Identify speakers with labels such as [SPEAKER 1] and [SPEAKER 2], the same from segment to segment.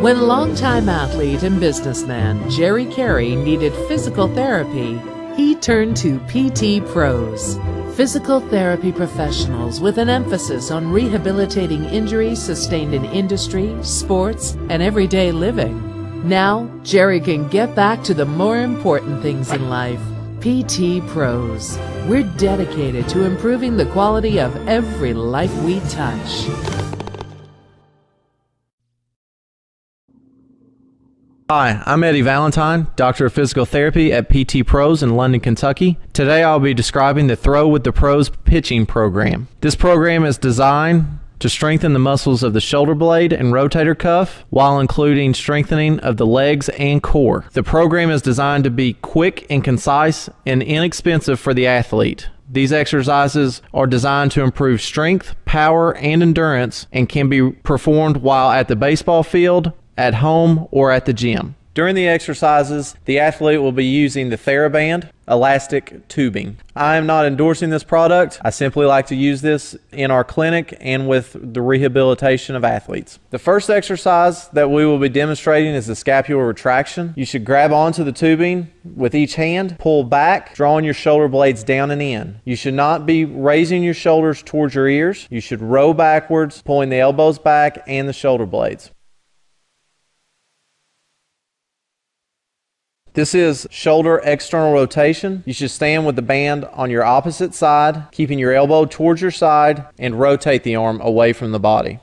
[SPEAKER 1] When longtime athlete and businessman Jerry Carey needed physical therapy, he turned to PT Pros, physical therapy professionals with an emphasis on rehabilitating injuries sustained in industry, sports, and everyday living. Now, Jerry can get back to the more important things in life. PT Pros. We're dedicated to improving the quality of every life we touch.
[SPEAKER 2] Hi, I'm Eddie Valentine, Doctor of Physical Therapy at PT Pros in London, Kentucky. Today I'll be describing the Throw with the Pros pitching program. This program is designed to strengthen the muscles of the shoulder blade and rotator cuff while including strengthening of the legs and core. The program is designed to be quick and concise and inexpensive for the athlete. These exercises are designed to improve strength, power, and endurance and can be performed while at the baseball field, at home, or at the gym. During the exercises, the athlete will be using the TheraBand elastic tubing. I am not endorsing this product. I simply like to use this in our clinic and with the rehabilitation of athletes. The first exercise that we will be demonstrating is the scapular retraction. You should grab onto the tubing with each hand, pull back, drawing your shoulder blades down and in. You should not be raising your shoulders towards your ears. You should row backwards, pulling the elbows back and the shoulder blades. This is shoulder external rotation. You should stand with the band on your opposite side, keeping your elbow towards your side, and rotate the arm away from the body.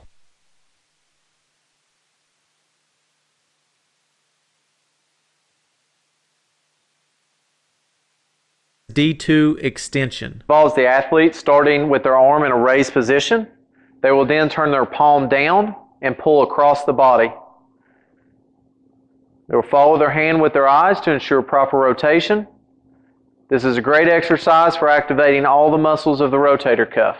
[SPEAKER 2] D2 extension involves the athlete starting with their arm in a raised position. They will then turn their palm down and pull across the body. They will follow their hand with their eyes to ensure proper rotation. This is a great exercise for activating all the muscles of the rotator cuff.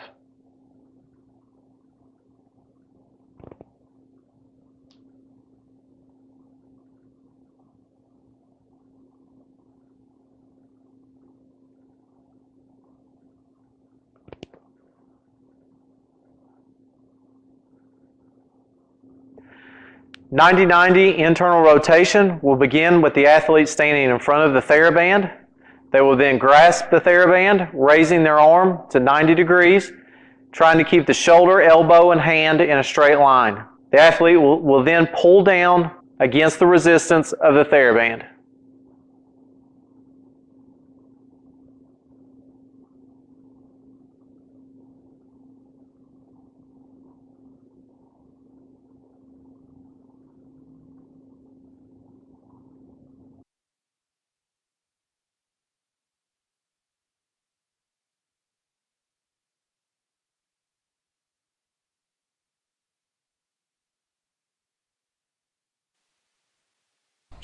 [SPEAKER 2] "90-90 internal rotation will begin with the athlete standing in front of the TheraBand. They will then grasp the TheraBand, raising their arm to 90 degrees, trying to keep the shoulder, elbow, and hand in a straight line. The athlete will then pull down against the resistance of the TheraBand.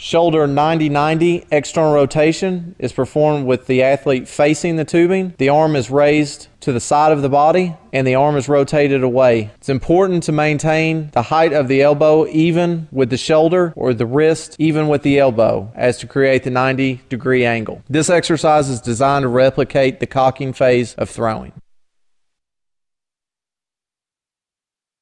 [SPEAKER 2] Shoulder 90-90 external rotation is performed with the athlete facing the tubing. The arm is raised to the side of the body and the arm is rotated away. It's important to maintain the height of the elbow even with the shoulder or the wrist even with the elbow as to create the 90-degree angle. This exercise is designed to replicate the cocking phase of throwing.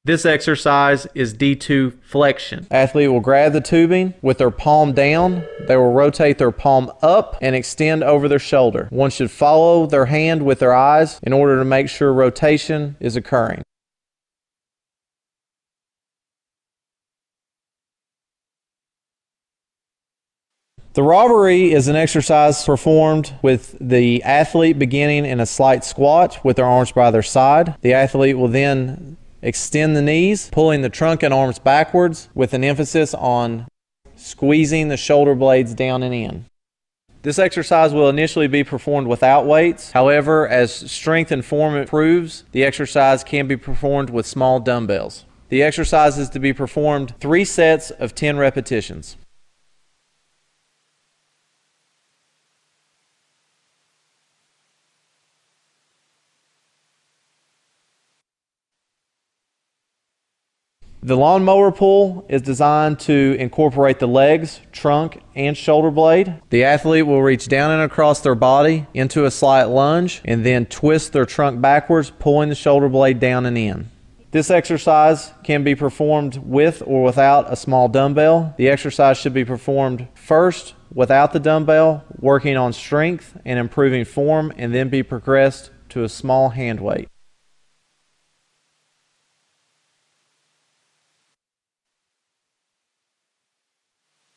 [SPEAKER 2] This exercise is D2 flexion. Athlete will grab the tubing with their palm down. They will rotate their palm up and extend over their shoulder. One should follow their hand with their eyes in order to make sure rotation is occurring. The robbery is an exercise performed with the athlete beginning in a slight squat with their arms by their side. The athlete will then extend the knees, pulling the trunk and arms backwards with an emphasis on squeezing the shoulder blades down and in. This exercise will initially be performed without weights. However, as strength and form improves, the exercise can be performed with small dumbbells. The exercise is to be performed 3 sets of 10 repetitions. The lawnmower pull is designed to incorporate the legs, trunk, and shoulder blade. The athlete will reach down and across their body into a slight lunge and then twist their trunk backwards, pulling the shoulder blade down and in. This exercise can be performed with or without a small dumbbell. The exercise should be performed first without the dumbbell, working on strength and improving form, and then be progressed to a small hand weight.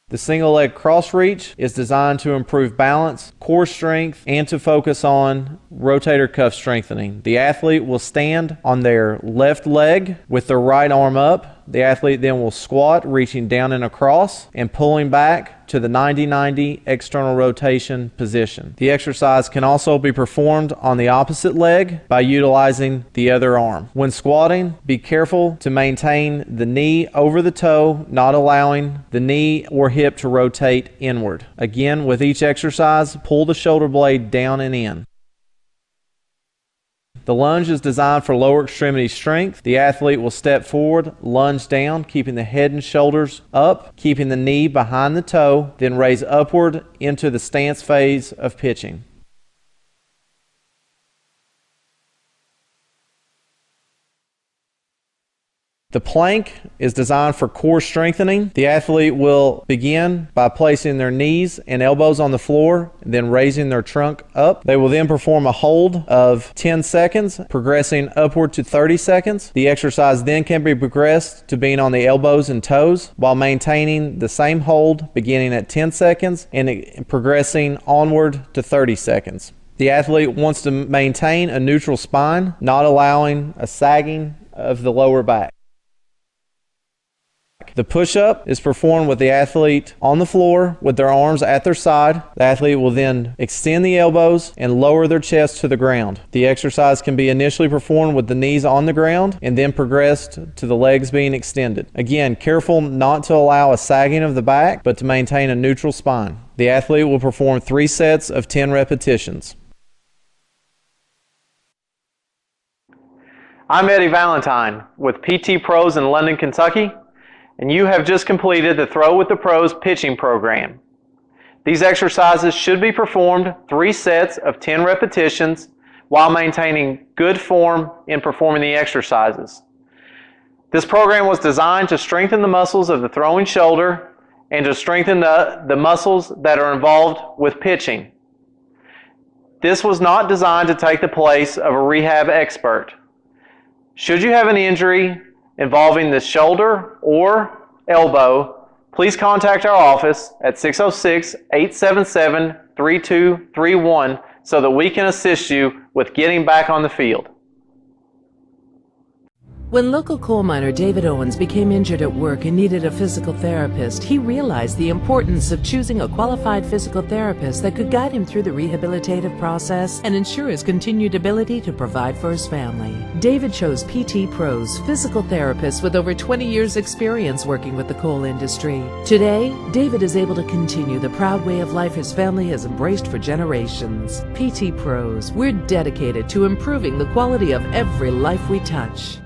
[SPEAKER 2] The single leg cross reach is designed to improve balance, core strength, and to focus on rotator cuff strengthening. The athlete will stand on their left leg with their right arm up. The athlete then will squat, reaching down and across and pulling back to the 90-90 external rotation position. The exercise can also be performed on the opposite leg by utilizing the other arm. When squatting, be careful to maintain the knee over the toe, not allowing the knee or hip to rotate inward. Again, with each exercise, pull the shoulder blade down and in. The lunge is designed for lower extremity strength. The athlete will step forward, lunge down, keeping the head and shoulders up, keeping the knee behind the toe, then raise upward into the stance phase of pitching. The plank is designed for core strengthening. The athlete will begin by placing their knees and elbows on the floor, then raising their trunk up. They will then perform a hold of 10 seconds, progressing upward to 30 seconds. The exercise then can be progressed to being on the elbows and toes while maintaining the same hold beginning at 10 seconds and progressing onward to 30 seconds. The athlete wants to maintain a neutral spine, not allowing a sagging of the lower back. The push-up is performed with the athlete on the floor with their arms at their side. The athlete will then extend the elbows and lower their chest to the ground. The exercise can be initially performed with the knees on the ground and then progressed to the legs being extended. Again, careful not to allow a sagging of the back, but to maintain a neutral spine. The athlete will perform 3 sets of 10 repetitions. I'm Eddie Valentine with PT Pros in London, Kentucky, and you have just completed the Throw with the Pros pitching program. These exercises should be performed 3 sets of 10 repetitions while maintaining good form in performing the exercises. This program was designed to strengthen the muscles of the throwing shoulder and to strengthen the muscles that are involved with pitching. This was not designed to take the place of a rehab expert. Should you have an injury involving the shoulder or elbow, please contact our office at 606-877-3231 so that we can assist you with getting back on the field.
[SPEAKER 1] When local coal miner David Owens became injured at work and needed a physical therapist, he realized the importance of choosing a qualified physical therapist that could guide him through the rehabilitative process and ensure his continued ability to provide for his family. David chose PT Pros, physical therapists with over 20 years' experience working with the coal industry. Today, David is able to continue the proud way of life his family has embraced for generations. PT Pros, we're dedicated to improving the quality of every life we touch.